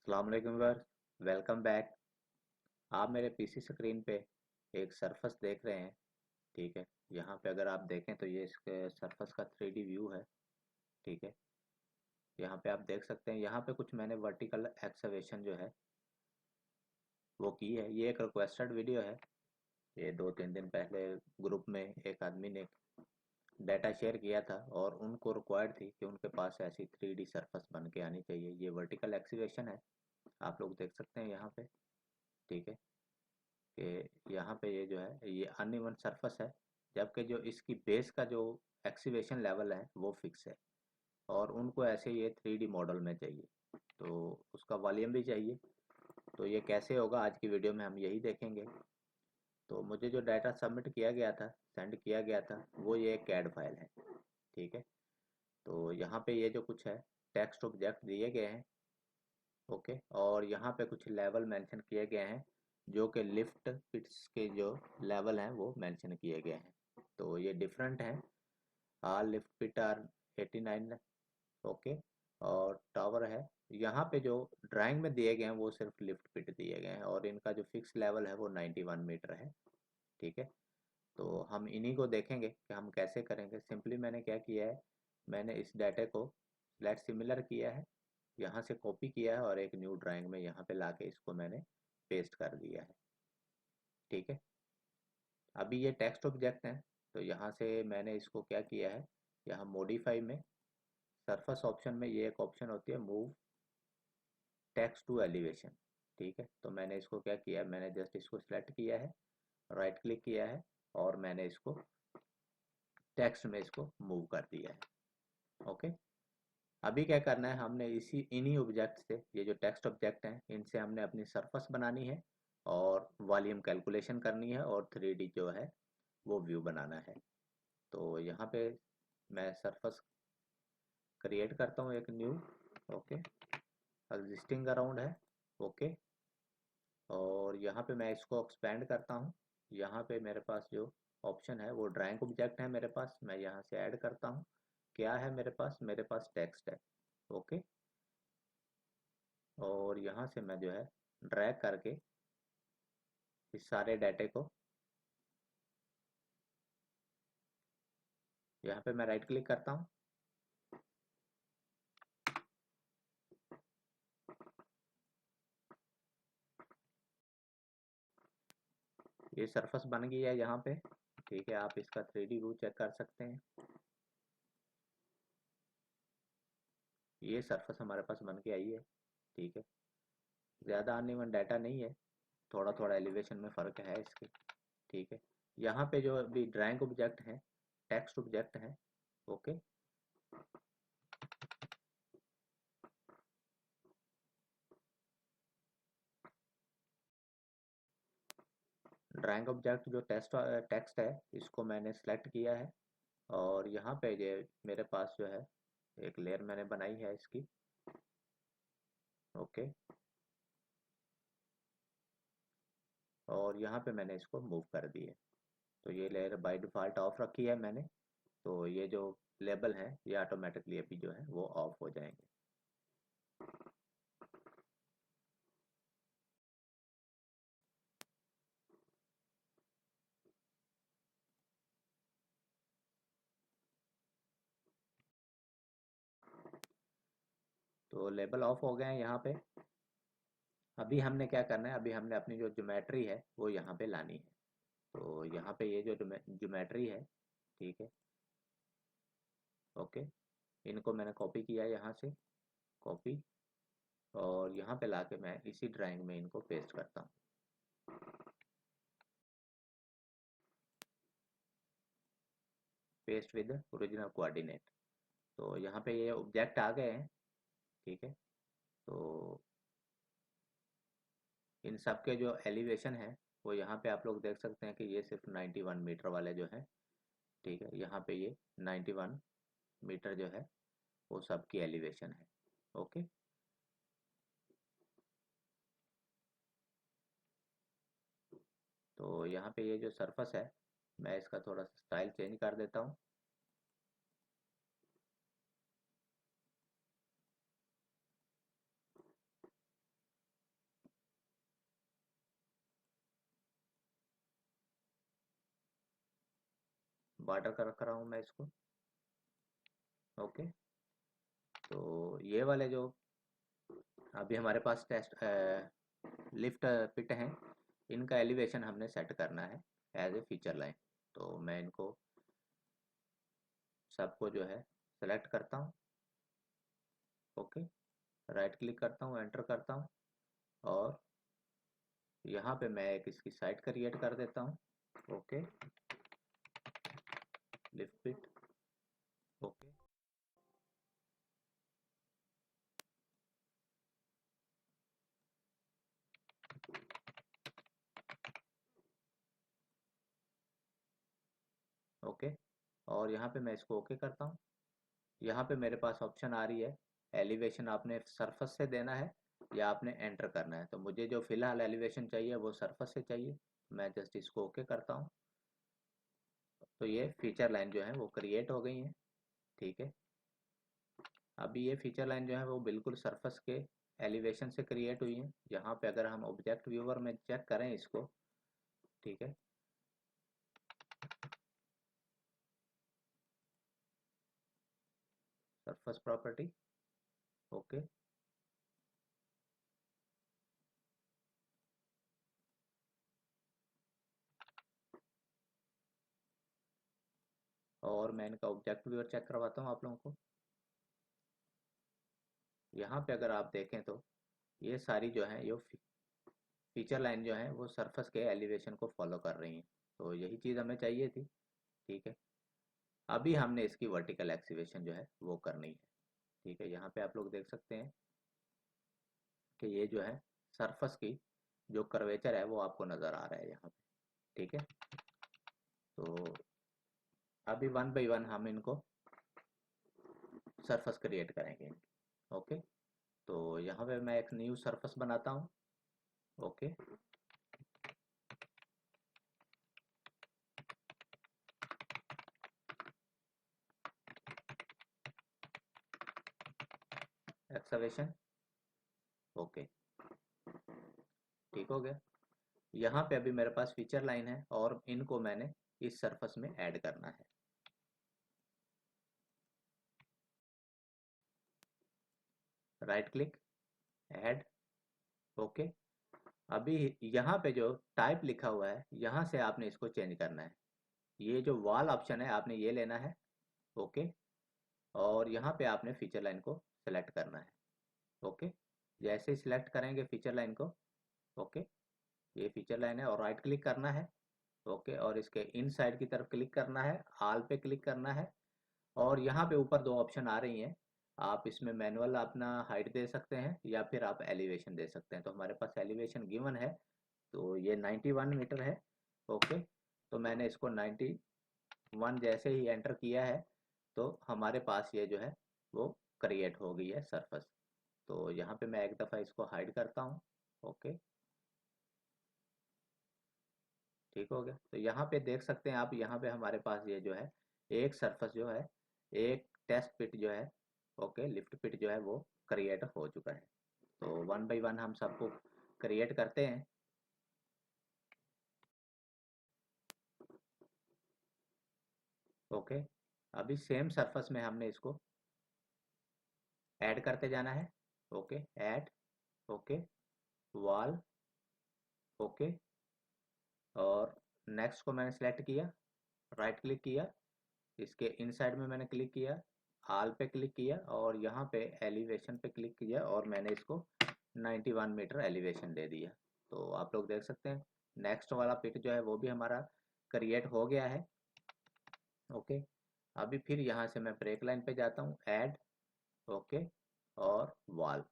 अस्सलाम वालेकुम viewers, welcome back. आप मेरे पीसी स्क्रीन पे एक सरफेस देख रहे हैं। ठीक है, यहाँ पे अगर आप देखें तो ये इसके सरफेस का 3D व्यू है। ठीक है, यहाँ पे आप देख सकते हैं, यहाँ पे कुछ मैंने वर्टिकल एक्सकवेशन जो है वो की है। ये एक रिक्वेस्टेड वीडियो है। ये 2-3 दिन पहले ग्रुप में एक आदमी ने डाटा शेयर किया था और उनको रिक्वायर्ड थी कि उनके पास ऐसी 3D सरफेस बन के आनी चाहिए। ये वर्टिकल एक्सकवेशन है, आप लोग देख सकते हैं यहाँ पे। ठीक है, कि यहाँ पे ये जो है ये अनइवन सरफेस है, जबकि जो इसकी बेस का जो एक्सीवेशन लेवल है वो फिक्स है और उनको ऐसे ये 3D मॉडल में चाहिए, तो उसका वॉल्यूम भी चाहिए। तो ये कैसे होगा, आज की वीडियो में हम यही देखेंगे। तो मुझे जो डाटा सबमिट किया गया था, सेंड किया गया था, वो ये कैड फाइल है। ठीक है, तो यहाँ पे ये जो कुछ है टेक्स्ट ऑब्जेक्ट दिए गए हैं। ओके, और यहाँ पे कुछ लेवल मेंशन किए गए हैं, जो कि लिफ्ट पिट्स के जो लेवल हैं वो मेंशन किए गए हैं। तो ये डिफरेंट हैं। आल लिफ्ट पिट आर 89। ओके, और टावर है। यहाँ पे जो ड्राइंग में दिए गए हैं वो सिर्फ लिफ्ट पिट दिए गए हैं और इनका जो फिक्स लेवल है वो 91 मीटर है। ठीक है, तो हम इन्हीं को देखेंगे कि हम कैसे करेंगे। सिंपली मैंने क्या किया है, मैंने इस डाटा को फ्लैट सिमिलर किया है, यहाँ से कॉपी किया है और एक न्यू ड्राइंग में यहाँ पे लाके इसको मैंने पेस्ट कर दिया है। ठीक है, अभी ये टेक्स्ट ऑब्जेक्ट है, तो यहाँ से मैंने इसको क्या किया है, यहाँ मॉडिफाई में सरफेस ऑप्शन में ये एक ऑप्शन होती है, मूव टेक्स्ट टू एलिवेशन। ठीक है, तो मैंने इसको क्या किया, मैंने जस्ट इसको सिलेक्ट किया है, राइट क्लिक किया है और मैंने इसको टेक्स्ट में इसको मूव कर दिया है। ओके, अभी क्या करना है, हमने इसी इन्हीं ऑब्जेक्ट से, ये जो टेक्स्ट ऑब्जेक्ट हैं, इनसे हमने अपनी सरफेस बनानी है और वॉल्यूम कैलकुलेशन करनी है और 3D जो है वो व्यू बनाना है। तो यहाँ पे मैं सरफेस क्रिएट करता हूँ एक न्यू। ओके, एग्जिस्टिंग अराउंड है। ओके, और यहाँ पे मैं इसको एक्सपेंड करता हूँ। यहाँ पे मेरे पास जो ऑप्शन है वो ड्राइंग ऑब्जेक्ट है मेरे पास, मैं यहाँ से ऐड करता हूँ। क्या है मेरे पास टेक्स्ट है। ओके, और यहाँ से मैं जो है ड्रैग करके इस सारे डाटे को यहाँ पे मैं राइट क्लिक करता हूँ। ये सरफेस बन गई है यहाँ पे। ठीक है, आप इसका 3D व्यू चेक कर सकते हैं। ये सरफेस हमारे पास बन के आई है। ठीक है, ज़्यादा अनइवन डाटा नहीं है, थोड़ा थोड़ा एलिवेशन में फ़र्क है इसके। ठीक है, यहाँ पे जो अभी ड्राइंग ऑब्जेक्ट है, टेक्स्ट ऑब्जेक्ट है। ओके, ड्राइंग ऑब्जेक्ट जो टेक्स्ट है, इसको मैंने सेलेक्ट किया है और यहाँ पे ये मेरे पास जो है एक लेयर मैंने बनाई है इसकी। ओके, और यहाँ पे मैंने इसको मूव कर दिया। तो ये लेयर बाय डिफ़ॉल्ट ऑफ रखी है मैंने, तो ये जो लेबल है ये ऑटोमेटिकली अभी जो है वो ऑफ हो जाएंगे। तो लेबल ऑफ हो गए हैं यहाँ पे। अभी हमने क्या करना है, अभी हमने अपनी जो ज्योमेट्री है वो यहाँ पे लानी है। तो यहाँ पे ये जो ज्योमेट्री है, ठीक है, ओके, इनको मैंने कॉपी किया है यहाँ से, कॉपी, और यहाँ पे लाके मैं इसी ड्राइंग में इनको पेस्ट करता हूँ। Paste with original coordinate. तो यहाँ पे ये ऑब्जेक्ट आ गए हैं। ठीक है, तो इन सब के जो एलिवेशन है वो यहाँ पे आप लोग देख सकते हैं कि ये सिर्फ 91 मीटर वाले जो है। ठीक है, यहाँ पे ये 91 मीटर जो है वो सब की एलिवेशन है। ओके, तो यहाँ पे ये जो सरफेस है, मैं इसका थोड़ा सा स्टाइल चेंज कर देता हूँ। बॉर्डर कर रहा हूँ मैं इसको। ओके, तो ये वाले जो अभी हमारे पास टेस्ट लिफ्ट पिट हैं, इनका एलिवेशन हमने सेट करना है एज ए फीचर लाइन। तो मैं इनको सबको जो है सेलेक्ट करता हूँ। ओके, राइट क्लिक करता हूँ, एंटर करता हूँ, और यहाँ पे मैं एक इसकी साइट क्रिएट कर देता हूँ। ओके, लिफ्ट पिट। ओके, ओके, और यहाँ पे मैं इसको ओके करता हूँ। यहाँ पे मेरे पास ऑप्शन आ रही है, एलिवेशन आपने सरफेस से देना है या आपने एंटर करना है। तो मुझे जो फिलहाल एलिवेशन चाहिए वो सरफेस से चाहिए। मैं जस्ट इसको ओके करता हूँ। तो ये फीचर लाइन जो है वो क्रिएट हो गई है। ठीक है, अभी ये फीचर लाइन जो है वो बिल्कुल सरफेस के एलिवेशन से क्रिएट हुई है। यहाँ पे अगर हम ऑब्जेक्ट व्यूअर में चेक करें इसको, ठीक है, सरफेस प्रॉपर्टी। ओके, और मैं इनका ऑब्जेक्ट व्यूअर चेक करवाता हूँ आप लोगों को। यहाँ पे अगर आप देखें तो ये सारी जो है ये फीचर लाइन जो है वो सरफेस के एलिवेशन को फॉलो कर रही हैं। तो यही चीज़ हमें चाहिए थी। ठीक है, अभी हमने इसकी वर्टिकल एक्सीवेशन जो है वो करनी है। ठीक है, यहाँ पे आप लोग देख सकते हैं कि ये जो है सरफेस की जो कर्वेचर है वो आपको नज़र आ रहा है यहाँ पे। ठीक है, तो अभी वन बाई वन हम इनको सरफेस क्रिएट करेंगे। ओके, तो यहाँ पे मैं एक न्यू सरफेस बनाता हूँ। Okay, excavation. ओके, ठीक हो गया। यहाँ पे अभी मेरे पास फीचर लाइन है और इनको मैंने इस सरफेस में ऐड करना है। Right click, add. ओके, अभी यहाँ पे जो टाइप लिखा हुआ है यहाँ से आपने इसको चेंज करना है। ये जो वॉल ऑप्शन है आपने ये लेना है। ओके, और यहाँ पे आपने फीचर लाइन को सिलेक्ट करना है। ओके, जैसे ही सिलेक्ट करेंगे फीचर लाइन को, ओके, ये फीचर लाइन है, और राइट क्लिक करना है। ओके, और इसके इन साइड की तरफ क्लिक करना है, आल पे क्लिक करना है, और यहाँ पे ऊपर दो ऑप्शन आ रही हैं। आप इसमें मैनुअल अपना हाइट दे सकते हैं या फिर आप एलिवेशन दे सकते हैं। तो हमारे पास एलिवेशन गिवन है, तो ये 91 मीटर है। ओके, तो मैंने इसको 91 जैसे ही एंटर किया है तो हमारे पास ये जो है वो क्रिएट हो गई है सरफेस। तो यहाँ पे मैं एक दफ़ा इसको हाइड करता हूँ। ओके, ठीक हो गया। तो यहाँ पे देख सकते हैं आप, यहाँ पे हमारे पास ये जो है एक सरफेस जो है, एक टेस्ट पिट जो है, ओके, लिफ्ट पिट जो है वो क्रिएट हो चुका है। तो वन बाई वन हम सबको क्रिएट करते हैं। ओके, अभी सेम सरफेस में हमने इसको ऐड करते जाना है। Okay, add. Okay, wall. Okay, और नेक्स्ट को मैंने सेलेक्ट किया, राइट क्लिक किया, इसके इनसाइड में मैंने क्लिक किया, आल पे क्लिक किया, और यहाँ पे एलिवेशन पे क्लिक किया, और मैंने इसको 91 मीटर एलिवेशन दे दिया। तो आप लोग देख सकते हैं नेक्स्ट वाला पिट जो है वो भी हमारा क्रिएट हो गया है। ओके, अभी फिर यहाँ से मैं ब्रेक लाइन पे जाता हूँ, ऐड। ओके, और वॉल,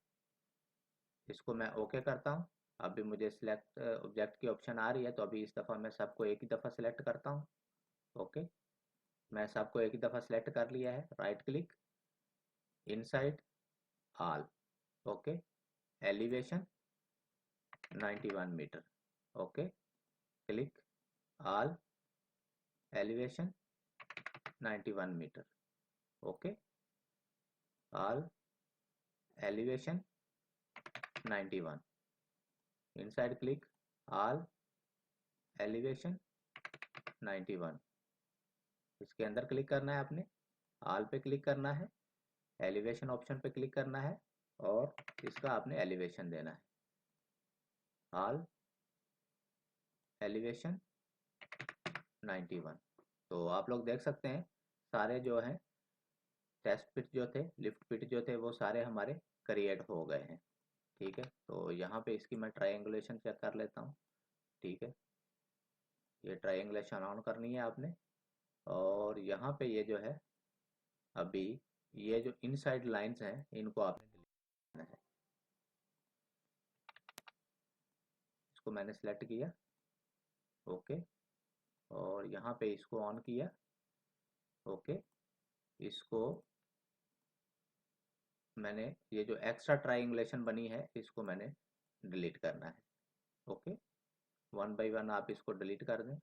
इसको मैं ओके करता हूँ। अभी मुझे सिलेक्ट ऑब्जेक्ट की ऑप्शन आ रही है, तो अभी इस दफ़ा मैं सबको एक ही दफ़ा सिलेक्ट करता हूँ। ओके, मैं सबको एक ही दफ़ा सिलेक्ट कर लिया है, right click, inside, all. Okay, elevation 91 metre. Okay, click, all, elevation 91 metre. Okay, all, elevation 91, inside click, all, elevation 91। इसके अंदर क्लिक करना है आपने, ऑल पे क्लिक करना है, एलिवेशन ऑप्शन पे क्लिक करना है और इसका आपने एलिवेशन देना है, ऑल एलिवेशन 91। तो आप लोग देख सकते हैं सारे जो हैं टेस्ट पिट जो थे, लिफ्ट पिट जो थे, वो सारे हमारे क्रिएट हो गए हैं। ठीक है, तो यहाँ पे इसकी मैं ट्रायंगुलेशन चेक कर लेता हूँ। ठीक है, ये ट्रायंगुलेशन ऑन करनी है आपने और यहाँ पे ये जो है अभी ये जो इनसाइड लाइंस हैं इनको आपने डिलीट करना है। इसको मैंने सेलेक्ट किया, ओके, और यहाँ पे इसको ऑन किया, ओके। इसको मैंने ये जो एक्स्ट्रा ट्रायंगुलेशन बनी है इसको मैंने डिलीट करना है, ओके। वन बाय वन आप इसको डिलीट कर दें।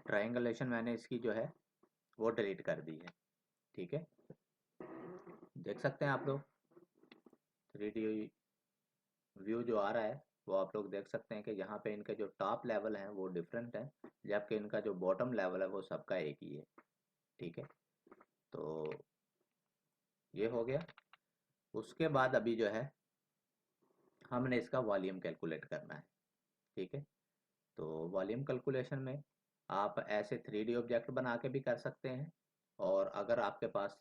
ट्रायंगुलेशन मैंने इसकी जो है वो डिलीट कर दी है। ठीक है, देख सकते हैं आप लोग 3D व्यू जो आ रहा है वो आप लोग देख सकते हैं कि यहाँ पे इनके जो टॉप लेवल हैं वो डिफरेंट हैं, जबकि इनका जो बॉटम लेवल है वो सबका एक ही है। ठीक है, तो ये हो गया। उसके बाद अभी जो है हमने इसका वॉल्यूम कैलकुलेट करना है। ठीक है, तो वॉल्यूम कैलकुलेशन में आप ऐसे 3D ऑब्जेक्ट बना के भी कर सकते हैं और अगर आपके पास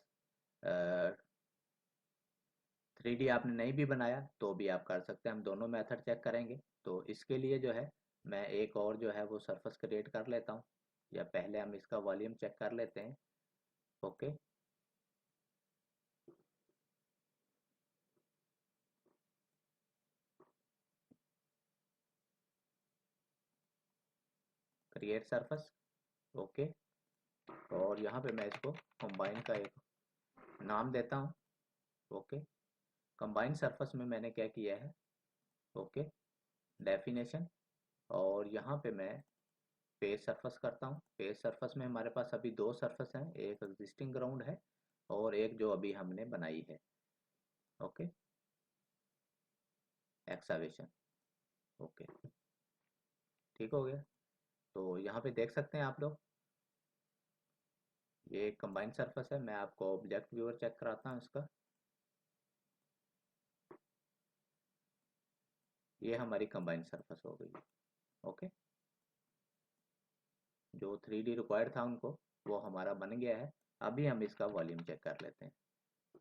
3D आपने नहीं भी बनाया तो भी आप कर सकते हैं। हम दोनों मेथड चेक करेंगे। तो इसके लिए जो है मैं एक और जो है वो सरफेस क्रिएट कर लेता हूँ, या पहले हम इसका वॉल्यूम चेक कर लेते हैं। ओके, क्रिएट सरफेस, ओके, और यहाँ पे मैं इसको कंबाइन का एक नाम देता हूँ। ओके, कंबाइन सरफेस में मैंने क्या किया है, ओके, डेफिनेशन, और यहाँ पे मैं पेज सरफेस करता हूँ। पेज सरफेस में हमारे पास अभी दो सरफेस हैं, एक एग्जिस्टिंग ग्राउंड है और एक जो अभी हमने बनाई है। ओके, एक्सावेशन, ओके, ठीक हो गया। तो यहाँ पे देख सकते हैं आप लोग ये कंबाइंड सरफेस है। मैं आपको ऑब्जेक्ट व्यूअर चेक कराता हूँ इसका। ये हमारी कंबाइंड सरफेस हो गई। ओके, जो 3D रिक्वायर्ड था उनको वो हमारा बन गया है। अभी हम इसका वॉल्यूम चेक कर लेते हैं।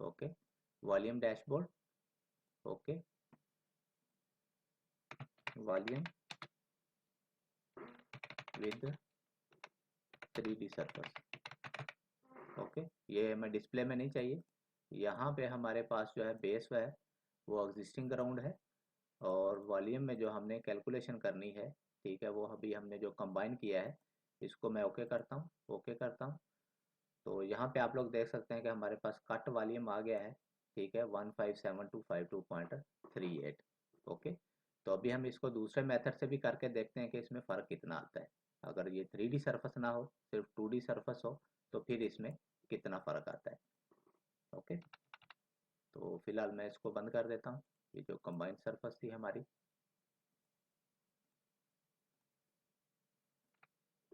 Okay, volume dashboard, okay, volume with 3D surface, okay. ये हमें डिस्प्ले में नहीं चाहिए। यहाँ पे हमारे पास जो है बेस है वो एग्जिस्टिंग ग्राउंड है और वॉल्यूम में जो हमने कैलकुलेशन करनी है, ठीक है, वो अभी हमने जो कंबाइन किया है इसको मैं ओके करता हूँ, ओके करता हूँ। तो यहाँ पे आप लोग देख सकते हैं कि हमारे पास कट वॉल्यूम आ गया है। ठीक है, 157252.38, ओके। तो अभी हम इसको दूसरे मेथड से भी करके देखते हैं कि इसमें फ़र्क कितना आता है। अगर ये 3D सरफेस ना हो, सिर्फ 2D सरफेस हो, तो फिर इसमें कितना फ़र्क आता है। ओके, तो फिलहाल मैं इसको बंद कर देता हूँ, ये जो कंबाइंड सरफेस थी हमारी।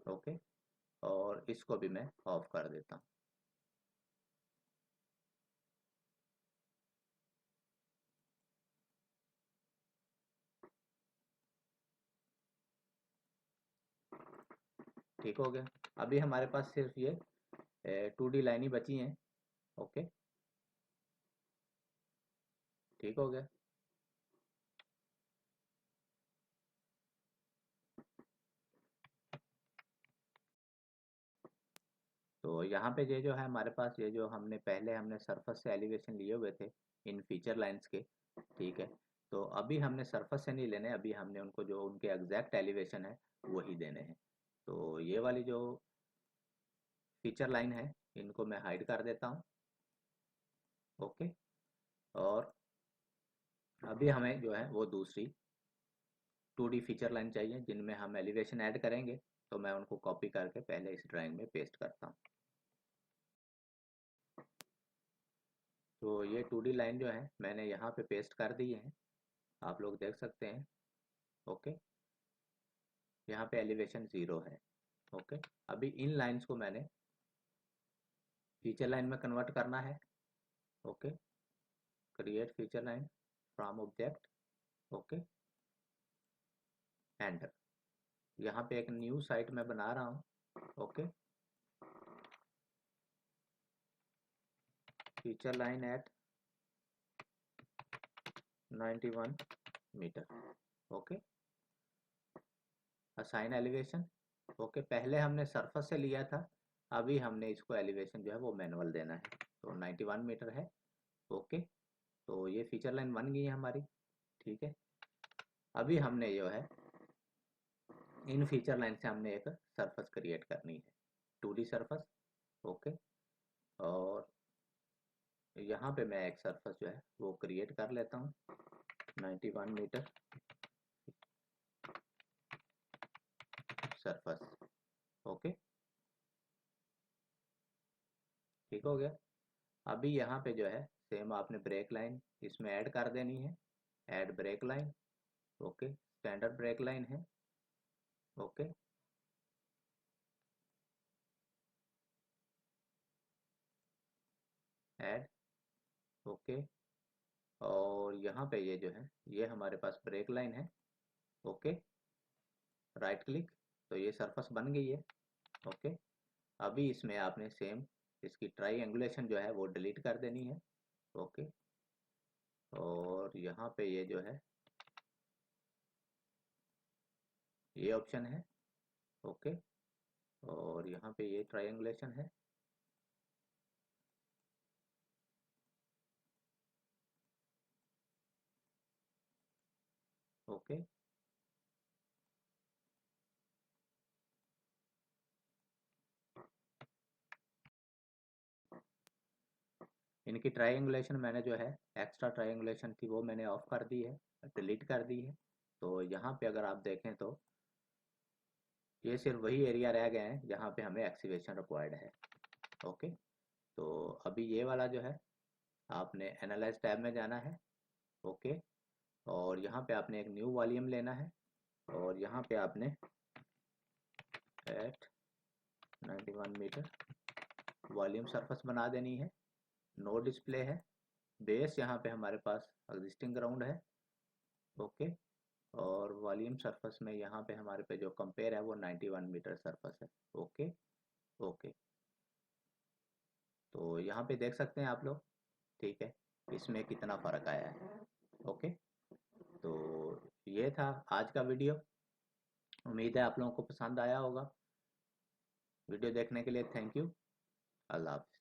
ओके, और इसको भी मैं ऑफ कर देता हूँ। ठीक हो गया। अभी हमारे पास सिर्फ ये 2D लाइन ही बची हैं। ओके, ठीक हो गया। तो यहाँ पे ये जो है हमारे पास ये जो हमने पहले हमने सरफेस से एलिवेशन लिए हुए थे इन फीचर लाइंस के, ठीक है, तो अभी हमने सरफेस से नहीं लेने, अभी हमने उनको जो उनके एग्जैक्ट एलिवेशन है वही देने हैं। तो ये वाली जो फीचर लाइन है इनको मैं हाइड कर देता हूँ। ओके, और अभी हमें जो है वो दूसरी 2D फीचर लाइन चाहिए जिनमें हम एलिवेशन ऐड करेंगे। तो मैं उनको कॉपी करके पहले इस ड्राइंग में पेस्ट करता हूँ। तो ये 2D लाइन जो है मैंने यहाँ पे पेस्ट कर दी है, आप लोग देख सकते हैं। ओके, यहाँ पे एलिवेशन 0 है। ओके, अभी इन लाइंस को मैंने फीचर लाइन में कन्वर्ट करना है। Okay, create feature line from object. Okay, enter. यहाँ पे एक न्यू साइट मैं बना रहा हूँ। Okay, feature line at 91 metre. Okay, assign elevation. Okay, पहले हमने सरफेस से लिया था, अभी हमने इसको एलिवेशन जो है वो मैनुअल देना है, तो 91 मीटर है। ओके, तो ये फीचर लाइन बन गई है हमारी। ठीक है, अभी हमने जो है इन फीचर लाइन से हमने एक सरफेस क्रिएट करनी है, 2D सरफेस। ओके, और यहाँ पे मैं एक सरफेस जो है वो क्रिएट कर लेता हूँ, 91 मीटर सरफेस। ओके, ठीक हो गया। अभी यहाँ पे जो है सेम आपने ब्रेक लाइन इसमें ऐड कर देनी है, add break line. Okay, standard break line है। Okay, add. ओके, और यहाँ पे ये जो है ये हमारे पास ब्रेक लाइन है। ओके, राइट क्लिक, तो ये सरफेस बन गई है। ओके, अभी इसमें आपने सेम इसकी ट्राईएंगुलेशन जो है वो डिलीट कर देनी है। ओके, और यहाँ पे ये जो है ये ऑप्शन है। ओके, और यहाँ पे ये ट्राईएंगुलेशन है। ओके, इनकी ट्राईएंगुलेशन मैंने जो है एक्स्ट्रा ट्राईएंगुलेशन थी वो मैंने ऑफ कर दी है, डिलीट कर दी है। तो यहाँ पे अगर आप देखें तो ये सिर्फ वही एरिया रह गए हैं जहाँ पे हमें एक्सीवेशन रिक्वायर्ड है। ओके, तो अभी ये वाला जो है आपने एनालाइज टैब में जाना है। ओके, और यहाँ पे आपने एक न्यू वॉल्यूम लेना है, और यहाँ पे आपने एट 91 मीटर वॉल्यूम सरफेस बना देनी है। नो डिस्प्ले है, बेस यहाँ पे हमारे पास एग्जिस्टिंग ग्राउंड है। ओके, और वॉल्यूम सरफेस में यहाँ पे हमारे पे जो कंपेयर है वो 91 मीटर सरफेस है। ओके, ओके, तो यहाँ पे देख सकते हैं आप लोग। ठीक है, इसमें कितना फ़र्क आया है। ओके, तो ये था आज का वीडियो। उम्मीद है आप लोगों को पसंद आया होगा। वीडियो देखने के लिए थैंक यू। अल्लाह हाफ़िज़।